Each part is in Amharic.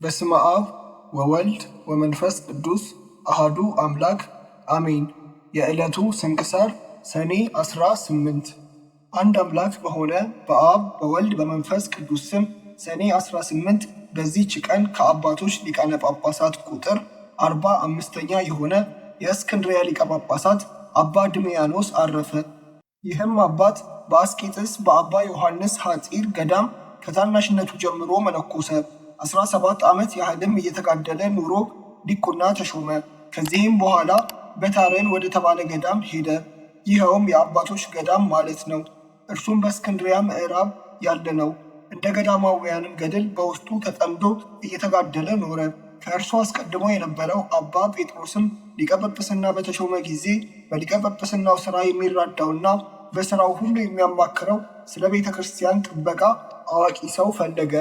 በስመ አብ ወወልድ ወመንፈስ ቅዱስ አሃዱ አምላክ አሜን። የዕለቱ ስንክሳር ሰኔ 18። አንድ አምላክ በሆነ በአብ በወልድ በመንፈስ ቅዱስ ስም ሰኔ 18 በዚህች ቀን ከአባቶች ሊቃነ ጳጳሳት ቁጥር 45ኛ የሆነ የእስክንድርያ ሊቀ ጳጳሳት አባ ድሜያኖስ አረፈ። ይህም አባት በአስቄጥስ በአባ ዮሐንስ ሐጺር ገዳም ከታናሽነቱ ጀምሮ መነኮሰ። 17 ዓመት ያህልም እየተጋደለ ኑሮ ዲቁና ተሾመ። ከዚህም በኋላ በታረን ወደ ተባለ ገዳም ሄደ። ይኸውም የአባቶች ገዳም ማለት ነው። እርሱም በእስክንድርያ ምዕራብ ያለ ነው። እንደ ገዳማውያንም ገድል በውስጡ ተጠምዶ እየተጋደለ ኖረ። ከእርሱ አስቀድሞ የነበረው አባ ጴጥሮስም ሊቀ ጵጵስና በተሾመ ጊዜ በሊቀ ጵጵስናው ሥራ የሚራዳውና በሥራው ሁሉ የሚያማክረው ስለ ቤተ ክርስቲያን ጥበቃ አዋቂ ሰው ፈለገ።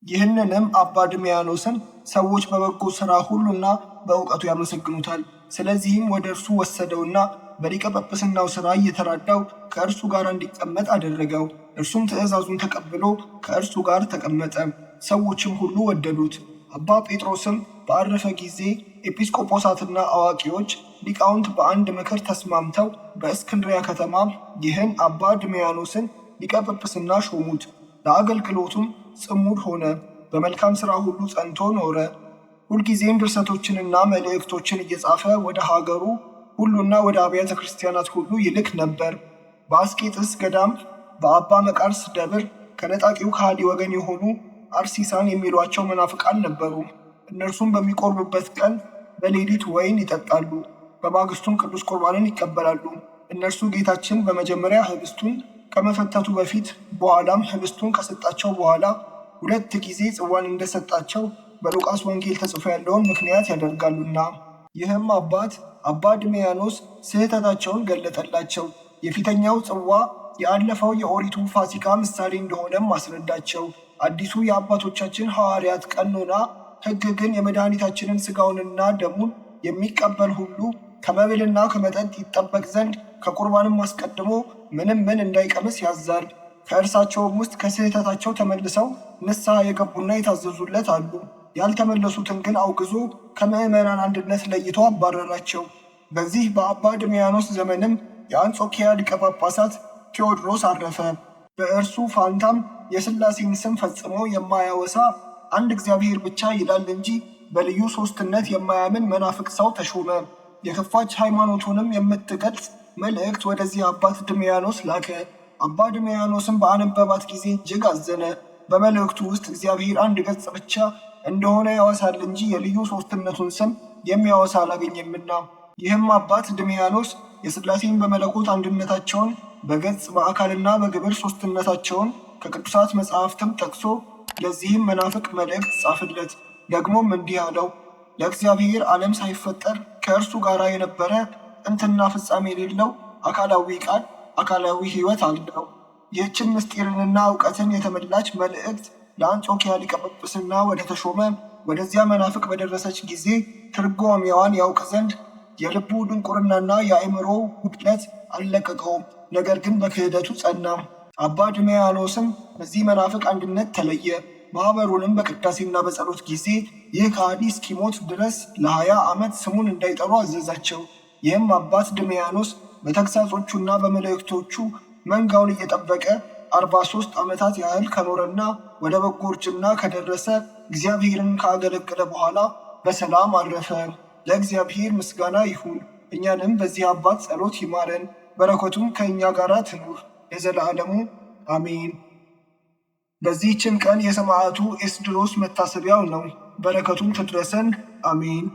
ይህንንም አባ ድሜያኖስን ሰዎች በበጎ ሥራ ሁሉና በእውቀቱ ያመሰግኑታል። ስለዚህም ወደ እርሱ ወሰደውና በሊቀ ጵጵስናው ሥራ እየተራዳው ከእርሱ ጋር እንዲቀመጥ አደረገው። እርሱም ትእዛዙን ተቀብሎ ከእርሱ ጋር ተቀመጠ። ሰዎችም ሁሉ ወደዱት። አባ ጴጥሮስም በአረፈ ጊዜ ኤጲስቆጶሳትና አዋቂዎች ሊቃውንት በአንድ ምክር ተስማምተው በእስክንድርያ ከተማ ይህን አባ ድሜያኖስን ሊቀ ጵጵስና ሾሙት። ለአገልግሎቱም ጽሙድ ሆነ። በመልካም ሥራ ሁሉ ጸንቶ ኖረ። ሁልጊዜም ድርሰቶችንና መልእክቶችን እየጻፈ ወደ ሀገሩ ሁሉና ወደ አብያተ ክርስቲያናት ሁሉ ይልክ ነበር። በአስቄጥስ ገዳም በአባ መቃርስ ደብር ከነጣቂው ከሃዲ ወገን የሆኑ አርሲሳን የሚሏቸው መናፍቃን ነበሩ። እነርሱም በሚቆርቡበት ቀን በሌሊት ወይን ይጠጣሉ፣ በማግስቱም ቅዱስ ቁርባንን ይቀበላሉ። እነርሱ ጌታችን በመጀመሪያ ህብስቱን ከመፈተቱ በፊት በኋላም ህብስቱን ከሰጣቸው በኋላ 2 ጊዜ ጽዋን እንደሰጣቸው በሉቃስ ወንጌል ተጽፎ ያለውን ምክንያት ያደርጋሉና። ይህም አባት አባ ድሜያኖስ ስህተታቸውን ገለጠላቸው። የፊተኛው ጽዋ የአለፈው የኦሪቱ ፋሲካ ምሳሌ እንደሆነም አስረዳቸው። አዲሱ የአባቶቻችን ሐዋርያት ቀኖና ሕግ ግን የመድኃኒታችንን ሥጋውንና ደሙን የሚቀበል ሁሉ ከመብልና ከመጠጥ ይጠበቅ ዘንድ ከቁርባንም አስቀድሞ ምን እንዳይቀምስ ያዛል። ከእርሳቸውም ውስጥ ከስህተታቸው ተመልሰው ንስሐ የገቡና የታዘዙለት አሉ። ያልተመለሱትን ግን አውግዞ ከምዕመናን አንድነት ለይቶ አባረራቸው። በዚህ በአባ ድሜያኖስ ዘመንም የአንጾኪያ ሊቀ ጳጳሳት ቴዎድሮስ አረፈ። በእርሱ ፋንታም የሥላሴን ስም ፈጽሞ የማያወሳ አንድ እግዚአብሔር ብቻ ይላል እንጂ በልዩ ሦስትነት የማያምን መናፍቅ ሰው ተሾመ። የክፋች ሃይማኖቱንም የምትገልጽ መልእክት ወደዚህ አባት ድሜያኖስ ላከ። አባ ድሜያኖስም በአነበባት ጊዜ እጅግ አዘነ። በመልእክቱ ውስጥ እግዚአብሔር አንድ ገጽ ብቻ እንደሆነ ያወሳል እንጂ የልዩ ሦስትነቱን ስም የሚያወሳ አላገኘምና። ይህም አባት ድሜያኖስ የሥላሴን በመለኮት አንድነታቸውን በገጽ በአካልና በግብር ሦስትነታቸውን ከቅዱሳት መጻሕፍትም ጠቅሶ ለዚህም መናፍቅ መልእክት ጻፍለት። ደግሞም እንዲህ አለው። ለእግዚአብሔር ዓለም ሳይፈጠር ከእርሱ ጋር የነበረ ጥንትና ፍጻሜ የሌለው አካላዊ ቃል አካላዊ ሕይወት አለው። ይህችን ምስጢርንና እውቀትን የተመላች መልእክት ለአንጾኪያ ሊቀ ጵጵስና ወደ ተሾመ ወደዚያ መናፍቅ በደረሰች ጊዜ ትርጓሜዋን ያውቅ ዘንድ የልቡ ድንቁርናና የአእምሮ ጉድለት አልለቀቀውም። ነገር ግን በክህደቱ ጸና። አባ ድሜያኖስም በዚህ መናፍቅ አንድነት ተለየ። ማኅበሩንም በቅዳሴና በጸሎት ጊዜ ይህ ከሃዲ እስኪሞት ድረስ ለ20 ዓመት ስሙን እንዳይጠሩ አዘዛቸው። ይህም አባት ድሜያኖስ በተግሳጾቹና በመልእክቶቹ መንጋውን እየጠበቀ 43 ዓመታት ያህል ከኖረና ወደ በጎ እርጅና ከደረሰ እግዚአብሔርን ካገለገለ በኋላ በሰላም አረፈ። ለእግዚአብሔር ምስጋና ይሁን። እኛንም በዚህ አባት ጸሎት ይማረን፣ በረከቱም ከእኛ ጋር ትኑር ለዘላለሙ አሜን። በዚህችም ቀን የሰማዕቱ ኤስድሮስ መታሰቢያው ነው። በረከቱም ትድረሰን አሜን።